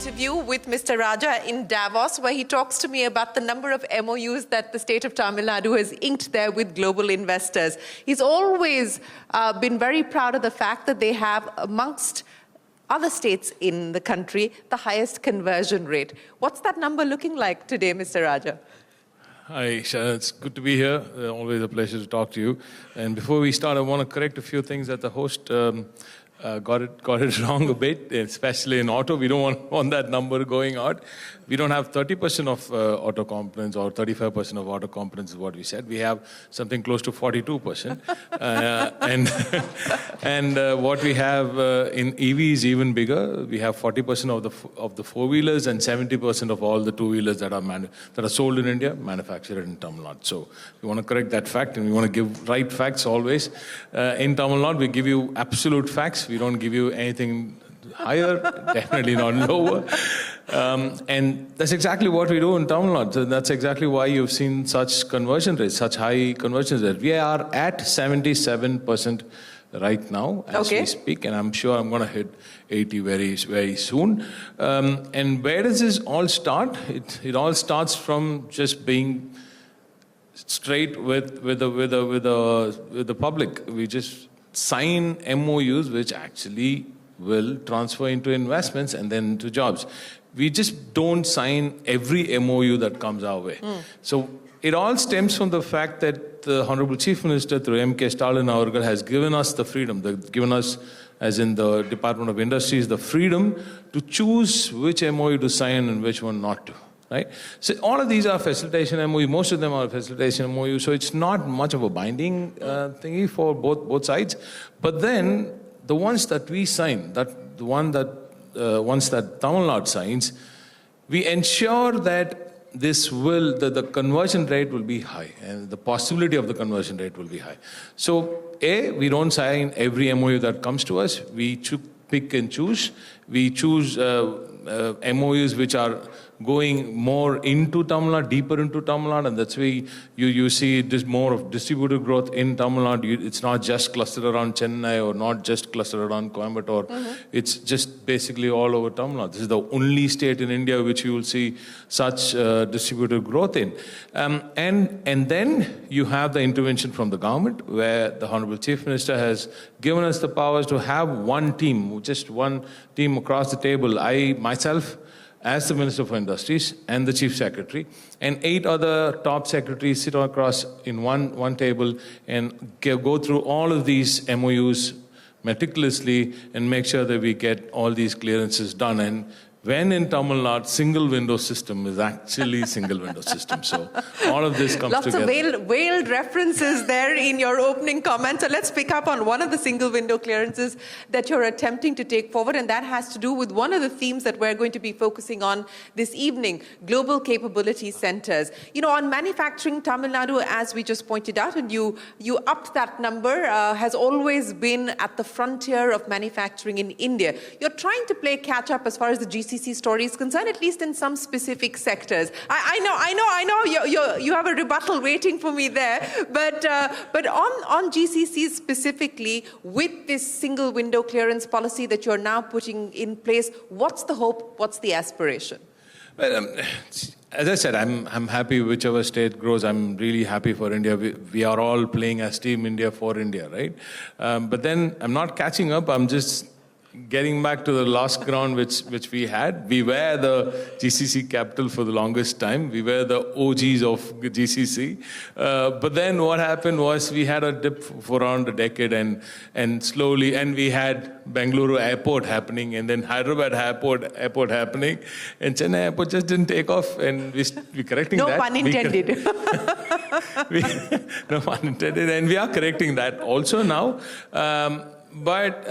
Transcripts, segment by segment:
interview with Mr. Rajaa in Davos, where he talks to me about the number of MOUs that the state of Tamil Nadu has inked there with global investors. He's always been very proud of the fact that they have, amongst other states in the country, the highest conversion rate. What's that number looking like today, Mr. Rajaa? Hi, Isha. It's good to be here. Always a pleasure to talk to you. And before we start, I want to correct a few things that the host got it wrong a bit, especially in auto. We don't want that number going out. We don't have 30% of auto components or 35% of auto components is what we said. We have something close to 42%. And what we have in EV is even bigger. We have 40% of the four-wheelers and 70% of all the two-wheelers that are sold in India, manufactured in Tamil Nadu. So we want to correct that fact, and we want to give right facts always. In Tamil Nadu, we give you absolute facts. We don't give you anything higher, definitely not lower. And that's exactly what we do in Tamil Nadu. So that's exactly why you've seen such conversion rates, such high conversion rates. We are at 77% right now as we speak, and I'm sure I'm going to hit 80 very, very soon. And where does this all start? It all starts from just being straight with the public. We just sign MOUs which actually will transfer into investments and then to jobs. We just don't sign every MOU that comes our way. So it all stems from the fact that the Honorable Chief Minister through M.K. Stalin has given us the freedom, given us, as in the Department of Industries, the freedom to choose which MOU to sign and which one not to. Right? So all of these are facilitation MOU. Most of them are facilitation MOU. So it's not much of a binding thingy for both sides. But then the ones that we sign, ones that Tamil Nadu signs, we ensure that the conversion rate will be high, and the possibility of the conversion rate will be high. So we don't sign every MOU that comes to us. We pick and choose. We choose MOUs which are going more into Tamil Nadu, deeper into Tamil Nadu, and that's why you see this more of distributed growth in Tamil Nadu. It's not just clustered around Chennai or not just clustered around Coimbatore. It's just basically all over Tamil Nadu. This is the only state in India which you will see such distributed growth in. And then you have the intervention from the government, where the Honorable Chief Minister has given us the powers to have one team, just one team across the table. I, myself, as the Minister for Industries and the Chief Secretary, and 8 other top secretaries sit across in one table and go through all of these MOUs meticulously and make sure that we get all these clearances done. And when in Tamil Nadu, single window system is actually single window system. So all of this comes together. Lots of veiled references there in your opening comments. So let's pick up on one of the single window clearances that you're attempting to take forward, and that has to do with one of the themes that we're going to be focusing on this evening, global capability centers. You know, on manufacturing, Tamil Nadu, as we just pointed out, and you upped that number, has always been at the frontier of manufacturing in India. You're trying to play catch up as far as the GCC story is concerned, at least in some specific sectors. I know you have a rebuttal waiting for me there, but on GCC specifically, with this single window clearance policy that you're now putting in place, what's the hope? What's the aspiration? Well, as I said, I'm happy whichever state grows. I'm really happy for India. We are all playing as Team India for India, right? But then I'm not catching up. I'm just getting back to the last ground which we had. We were the GCC capital for the longest time. We were the OGs of GCC. But then what happened was we had a dip for around a decade, and slowly, and we had Bengaluru airport happening, and then Hyderabad airport happening, and Chennai airport just didn't take off, and we're correcting that. No pun intended. No pun intended, and we are correcting that also now. But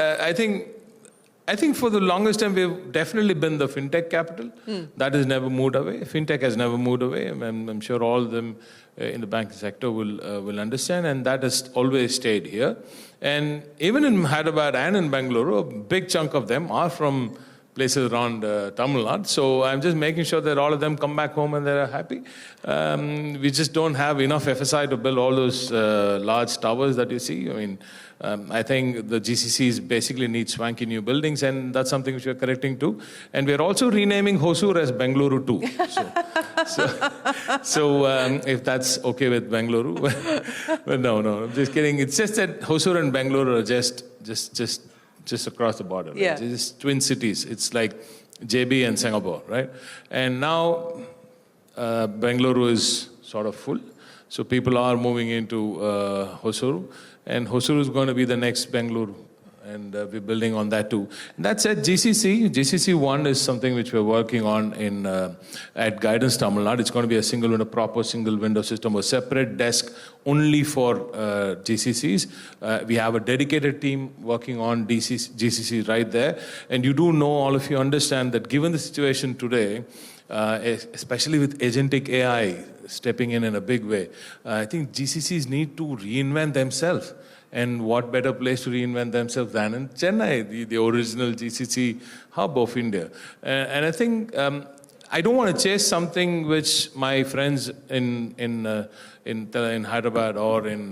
I think for the longest time, we've definitely been the fintech capital. That has never moved away. Fintech has never moved away. I'm sure all of them in the banking sector will understand, and that has always stayed here. And even in Hyderabad and in Bengaluru, a big chunk of them are from places around Tamil Nadu. So I'm just making sure that all of them come back home and they're happy. We just don't have enough FSI to build all those large towers that you see. I mean, I think the GCCs basically need swanky new buildings, and that's something which we're correcting too. And we're also renaming Hosur as Bengaluru too. So if that's okay with Bengaluru. But no, I'm just kidding. It's just that Hosur and Bengaluru are just across the border. Right? Yeah. It's just twin cities. It's like JB and Singapore, right? And now Bengaluru is sort of full. So people are moving into Hosuru. And Hosuru is going to be the next Bengaluru. And we're building on that too. And that said, GCC 1 is something which we're working on at Guidance Tamil Nadu. It's going to be a proper single window system, a separate desk only for GCCs. We have a dedicated team working on GCC right there. And you do know, all of you understand that given the situation today, especially with agentic AI stepping in a big way, I think GCCs need to reinvent themselves. And what better place to reinvent themselves than in Chennai, the original GCC hub of India. And I think I don't want to chase something which my friends in Hyderabad or in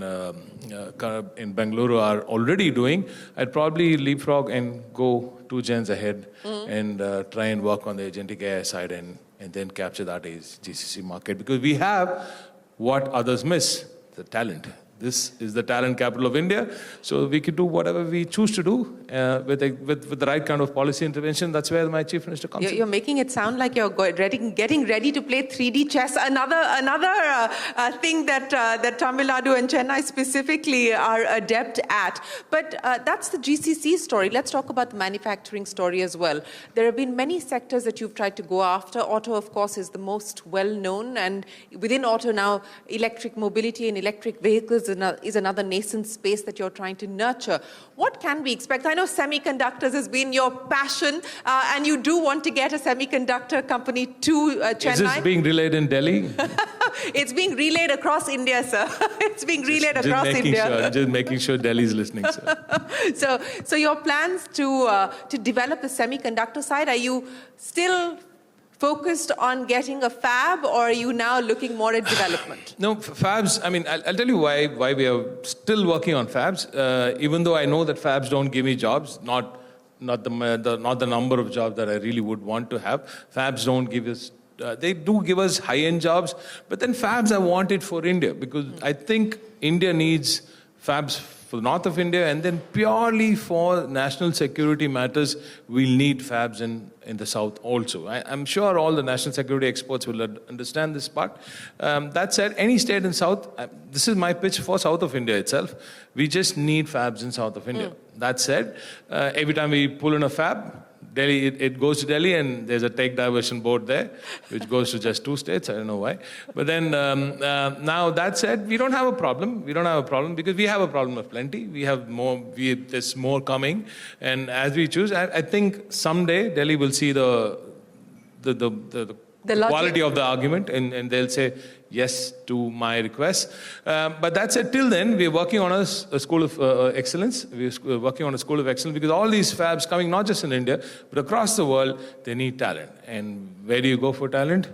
Bengaluru are already doing. I'd probably leapfrog and go 2 gens ahead and try and work on the agentic AI side and then capture that as GCC market. Because we have what others miss, the talent. This is the talent capital of India, so we could do whatever we choose to do with the right kind of policy intervention. That's where my chief minister comes in. You're making it sound like you're getting ready to play 3D chess. Another thing that Tamil Nadu and Chennai specifically are adept at. But that's the GCC story. Let's talk about the manufacturing story as well. There have been many sectors that you've tried to go after. Auto, of course, is the most well-known. And within auto now, electric mobility and electric vehicles is another nascent space that you're trying to nurture. What can we expect? I know semiconductors has been your passion, and you do want to get a semiconductor company to Chennai. Is this being relayed in Delhi? It's being relayed across India, sir. It's being relayed across India. Just making sure Delhi's listening, sir. So your plans to develop the semiconductor side, are you still focused on getting a fab, or are you now looking more at development? No, fabs, I mean, I'll tell you why we are still working on fabs, even though I know that fabs don't give me jobs, not the number of jobs that I really would want to have. Fabs don't give us, they do give us high-end jobs, but then fabs I want it for India, because I think India needs fabs for the north of India, and then purely for national security matters, we'll need fabs in the south also. I'm sure all the national security experts will understand this part. That said, any state in south, this is my pitch for south of India itself, we just need fabs in south of India. That said, every time we pull in a fab, Delhi, it goes to Delhi, and there's a take diversion board there, which goes to just 2 states. I don't know why. But then, now that said, we don't have a problem. We don't have a problem because we have a problem of plenty. We have more. There's more coming, and as we choose, I think someday Delhi will see the quality of the argument, and they'll say yes to my request. But that said, till then, we're working on a school of excellence. We're working on a school of excellence because all these fabs coming, not just in India, but across the world, they need talent. And where do you go for talent?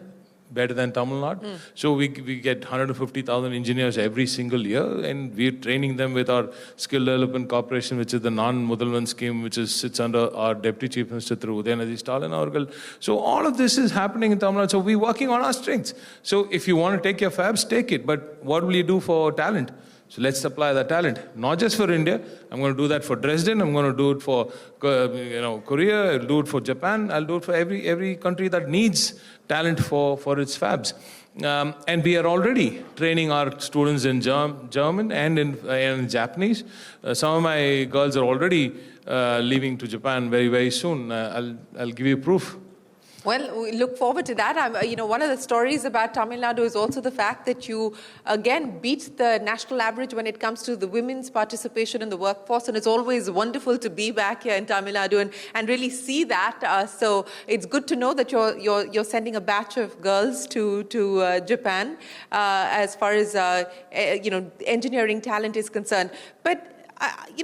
Better than Tamil Nadu. So we get 150,000 engineers every single year, and we're training them with our Skill Development Corporation, which is the non-Mudalvan scheme, which sits under our Deputy Chief Minister through Udayanidhi Stalin Avargal. So all of this is happening in Tamil Nadu. So we're working on our strengths. So if you want to take your fabs, take it. But what will you do for talent? So let's supply that talent, not just for India. I'm going to do that for Dresden. I'm going to do it for Korea. I'll do it for Japan. I'll do it for every country that needs talent for its fabs. And we are already training our students in German and in Japanese. Some of my girls are already leaving to Japan very, very soon. I'll give you proof. Well, we look forward to that. One of the stories about Tamil Nadu is also the fact that you, again, beat the national average when it comes to the women's participation in the workforce. And it's always wonderful to be back here in Tamil Nadu and really see that. So it's good to know that you're sending a batch of girls to Japan as far as, engineering talent is concerned. But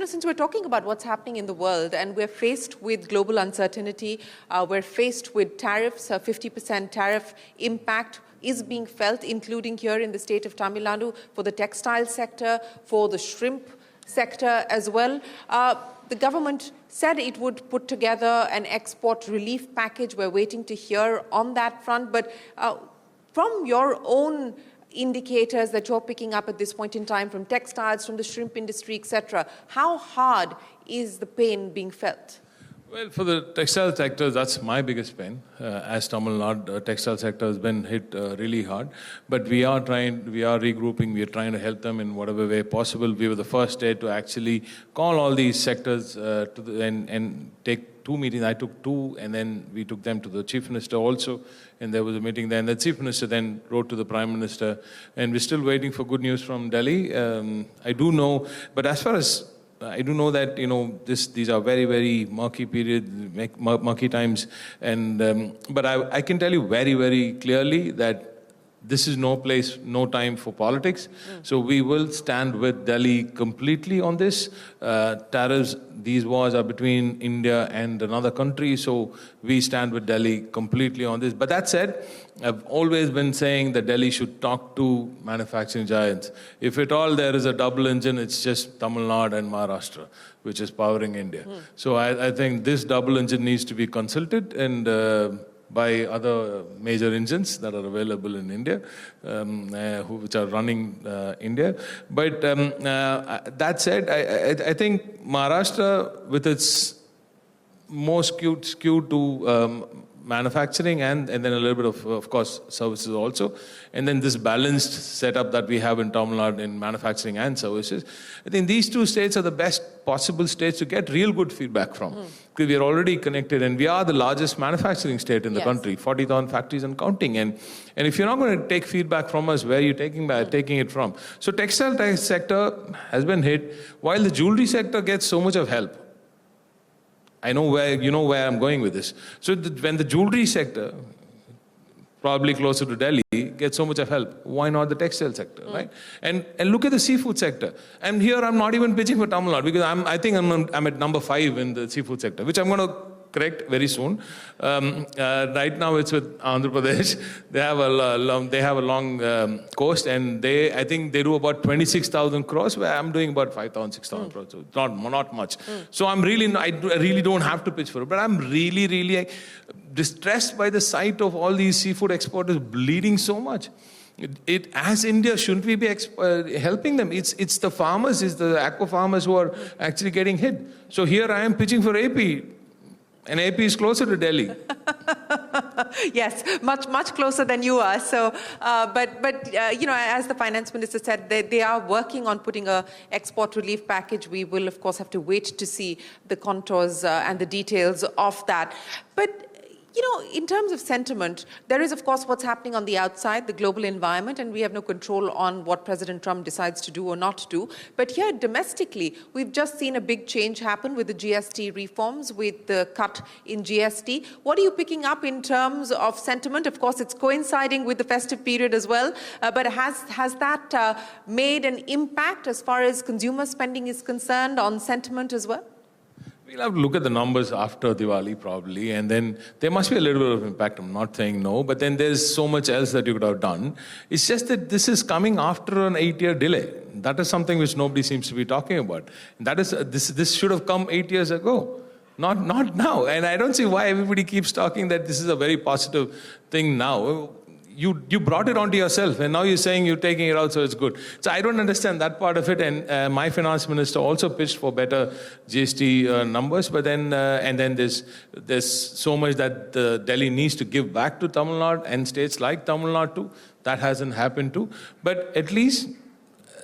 Since we're talking about what's happening in the world and we're faced with global uncertainty, we're faced with tariffs, a 50% tariff impact is being felt, including here in the state of Tamil Nadu, for the textile sector, for the shrimp sector as well. The government said it would put together an export relief package. We're waiting to hear on that front. But from your own indicators that you're picking up at this point in time from textiles, from the shrimp industry, etc., how hard is the pain being felt? Well, for the textile sector, that's my biggest pain. As Tamil Nadu, textile sector has been hit really hard. But we are regrouping, we are trying to help them in whatever way possible. We were the first state to actually call all these sectors and take 2 meetings. I took 2, and then we took them to the Chief Minister also. And there was a meeting there. And the Chief Minister then wrote to the Prime Minister. And we're still waiting for good news from Delhi. I do know, but as far as I do know that, these are very, very murky periods, murky times. And but I can tell you very, very clearly that this is no place, no time for politics. So we will stand with Delhi completely on this. Tariffs, these wars are between India and another country. So we stand with Delhi completely on this. But that said, I've always been saying that Delhi should talk to manufacturing giants. If at all there is a double engine, it's just Tamil Nadu and Maharashtra, which is powering India. So I think this double engine needs to be consulted and by other major engines that are available in India, which are running India. But that said, I think Maharashtra, with its more skewed to manufacturing and then a little bit of course, services also. And then this balanced setup that we have in Tamil Nadu in manufacturing and services. I think these 2 states are the best possible states to get real good feedback from. Because we are already connected and we are the largest manufacturing state in the country, 40,000 factories and counting. And if you're not going to take feedback from us, where are you taking it from? So textile sector has been hit, while the jewelry sector gets so much of help. I know where I'm going with this. So when the jewelry sector, probably closer to Delhi, gets so much of help, why not the textile sector, right? And look at the seafood sector. And here I'm not even pitching for Tamil Nadu because I think I'm at number 5 in the seafood sector, which I'm going to correct very soon. Right now it's with Andhra Pradesh. They have a long coast, and I think they do about 26,000 crores, where I'm doing about 5,000, 6,000 crores. So it's not much. So I really don't have to pitch for it, but I'm really distressed by the sight of all these seafood exporters bleeding so much. As India, shouldn't we be helping them? It's the farmers, it's the aqua farmers who are actually getting hit. So here I am pitching for AP. And AP is closer to Delhi. Yes, much closer than you are. So, as the finance minister said, they are working on putting a export relief package. We will, of course, have to wait to see the contours and the details of that. But in terms of sentiment, there is, of course, what's happening on the outside, the global environment, and we have no control on what President Trump decides to do or not do. But here, domestically, we've just seen a big change happen with the GST reforms, with the cut in GST. What are you picking up in terms of sentiment? Of course, it's coinciding with the festive period as well. But has that made an impact as far as consumer spending is concerned on sentiment as well? We'll have to look at the numbers after Diwali probably, and then there must be a little bit of impact. I'm not saying no, but then there's so much else that you could have done. It's just that this is coming after an 8-year delay. That is something which nobody seems to be talking about. And that is this should have come 8 years ago, not now. And I don't see why everybody keeps talking that this is a very positive thing now. You brought it onto yourself, and now you're saying you're taking it out, so it's good. So I don't understand that part of it. And my finance minister also pitched for better GST numbers, but then and then there's so much that Delhi needs to give back to Tamil Nadu and states like Tamil Nadu too. That hasn't happened too. But at least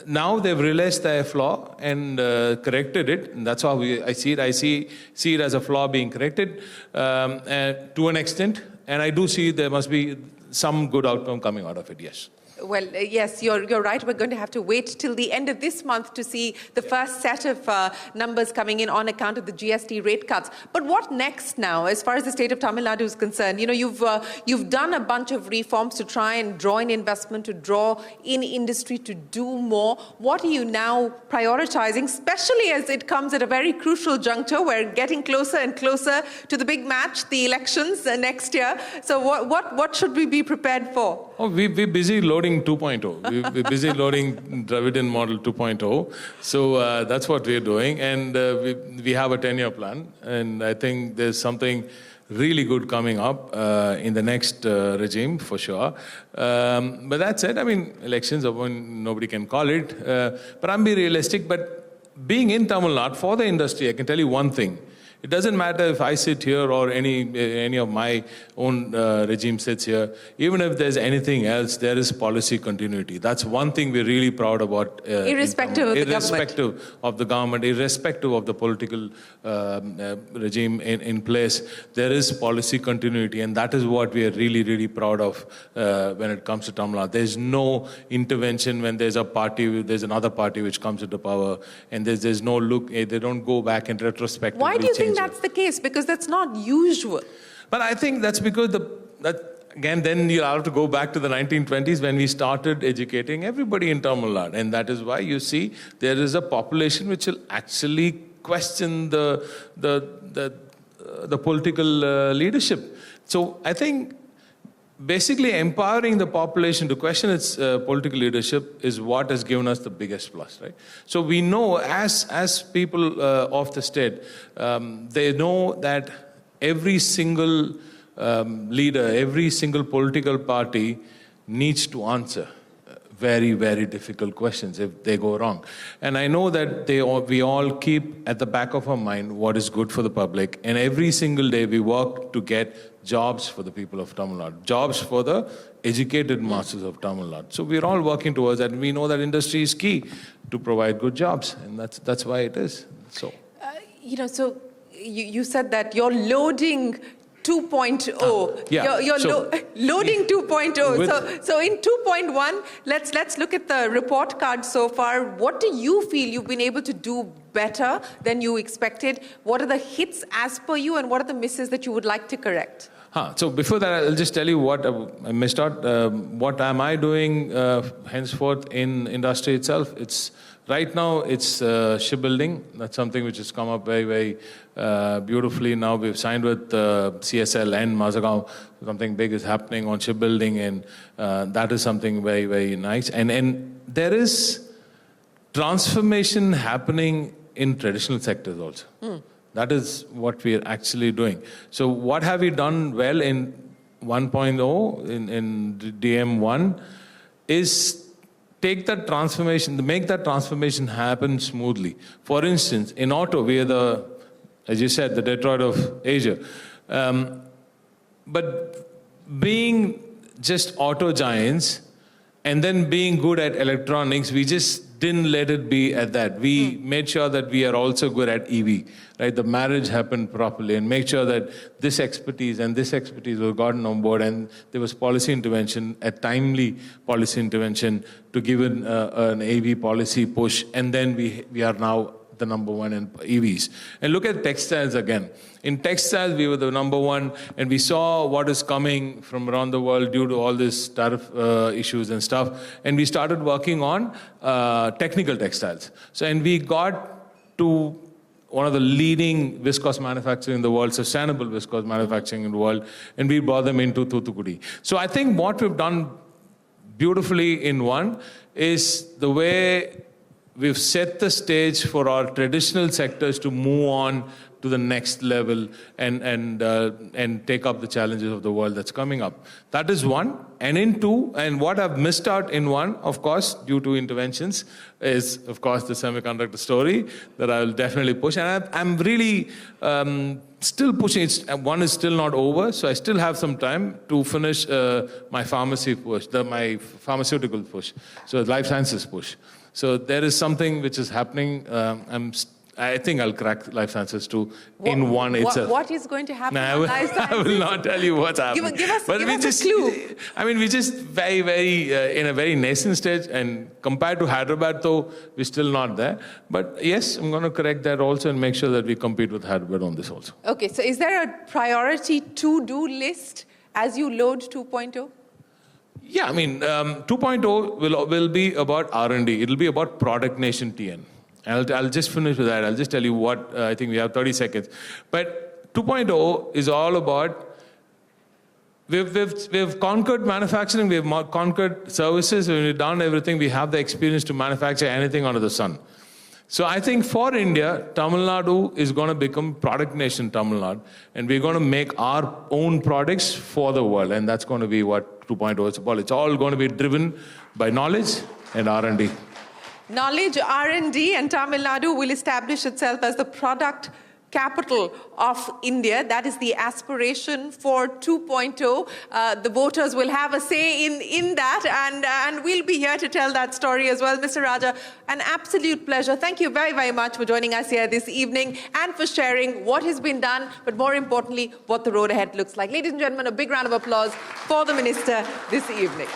now they've realized their flaw and corrected it. And that's how I see it. I see it as a flaw being corrected to an extent, and I do see there must be some good outcome coming out of it, yes. Well, yes, you're right. We're going to have to wait till the end of this month to see the first set of numbers coming in on account of the GST rate cuts. But what next now, as far as the state of Tamil Nadu is concerned? You know, you've done a bunch of reforms to try and draw in investment, to draw in industry, to do more. What are you now prioritizing, especially as it comes at a very crucial juncture? We're getting closer and closer to the big match, the elections next year. So what should we be prepared for? Oh, we're busy loading 2.0. We're busy loading Dravidian model 2.0. So that's what we're doing. And we have a 10-year plan. And I think there's something really good coming up in the next regime, for sure. But that said, I mean, elections are when nobody can call it. But I'm being realistic. But being in Tamil Nadu, for the industry, I can tell you one thing. It doesn't matter if I sit here or any of my own regime sits here. Even if there's anything else, there is policy continuity. That's one thing we're really proud about. Irrespective of the government. Irrespective of the government, irrespective of the political regime in place, there is policy continuity. And that is what we are really, really proud of when it comes to Tamil Nadu. There's no intervention when there's another party which comes into power. And there's no look, they don't go back and retrospectively Why do you think change that's the case? Because that's not usual. But I think that's because again, then you'll have to go back to the 1920s when we started educating everybody in Tamil Nadu. And that is why you see there is a population which will actually question the political leadership. So I think basically empowering the population to question its political leadership is what has given us the biggest plus, right? So we know as people of the state, they know that every single leader, every single political party needs to answer very, very difficult questions if they go wrong. And I know that we all keep at the back of our mind what is good for the public. And every single day we work to get jobs for the people of Tamil Nadu, jobs for the educated masses of Tamil Nadu. So we're all working towards that. And we know that industry is key to provide good jobs. And that's why it is. So, So you said that you're loading 2.0. Yeah. You're loading 2.0. So in 2.1, let's look at the report card so far. What do you feel you've been able to do better than you expected? What are the hits as per you, and what are the misses that you would like to correct? So before that, I'll just tell you what I missed out. What am I doing henceforth in industry itself? Right now, it's shipbuilding. That's something which has come up very, very beautifully. Now we've signed with CSL and Mazagaon. Something big is happening on shipbuilding, and that is something very, very nice. And there is transformation happening in traditional sectors also. That is what we are actually doing. So what have we done well in 1.0, in DM1, is take that transformation, make that transformation happen smoothly. For instance, in auto, we are as you said, the Detroit of Asia. But being just auto giants and then being good at electronics, we just didn't let it be at that. We made sure that we are also good at EV, right? The marriage happened properly, and make sure that this expertise was gotten on board, and there was policy intervention, a timely policy intervention to give an EV policy push, and then we are now the number one in EVs. And look at textiles again. In textiles, we were the number one, and we saw what is coming from around the world due to all this tariff issues and stuff. And we started working on technical textiles. So, and we got to one of the leading viscose manufacturing in the world, sustainable viscose manufacturing in the world, and we brought them into Thoothukudi. So I think what we've done beautifully in one is the way we've set the stage for our traditional sectors to move on to the next level and take up the challenges of the world that's coming up. That is one. And in two, and what I've missed out in one, of course, due to interventions, is, of course, the semiconductor story that I'll definitely push. And I'm really still pushing. One is still not over, so I still have some time to finish my pharmacy push, my pharmaceutical push, so life sciences push. So there is something which is happening. I think I'll crack life sciences too in one itself. What is going to happen? No, I will not tell you what's happening. Give us a clue. I mean, we're just very, in a very nascent stage, and compared to Hyderabad, though, we're still not there. But yes, I'm going to correct that also and make sure that we compete with Hyderabad on this also. Okay, so is there a priority to-do list as you load 2.0? Yeah, I mean, 2.0 will be about R&D. It'll be about Product Nation TN. I'll just finish with that. I'll just tell you what, I think we have 30 seconds. But 2.0 is all about, we've conquered manufacturing, we've conquered services, we've done everything, we have the experience to manufacture anything under the sun. So I think for India, Tamil Nadu is going to become Product Nation Tamil Nadu, and we're going to make our own products for the world, and that's going to be what 2.0 is about. It's all going to be driven by knowledge and R&D. Knowledge, R&D, and Tamil Nadu will establish itself as the product capital of India. That is the aspiration for 2.0. The voters will have a say in that, and we'll be here to tell that story as well. Mr. Rajaa, an absolute pleasure. Thank you very, very much for joining us here this evening and for sharing what has been done, but more importantly, what the road ahead looks like. Ladies and gentlemen, a big round of applause for the Minister this evening.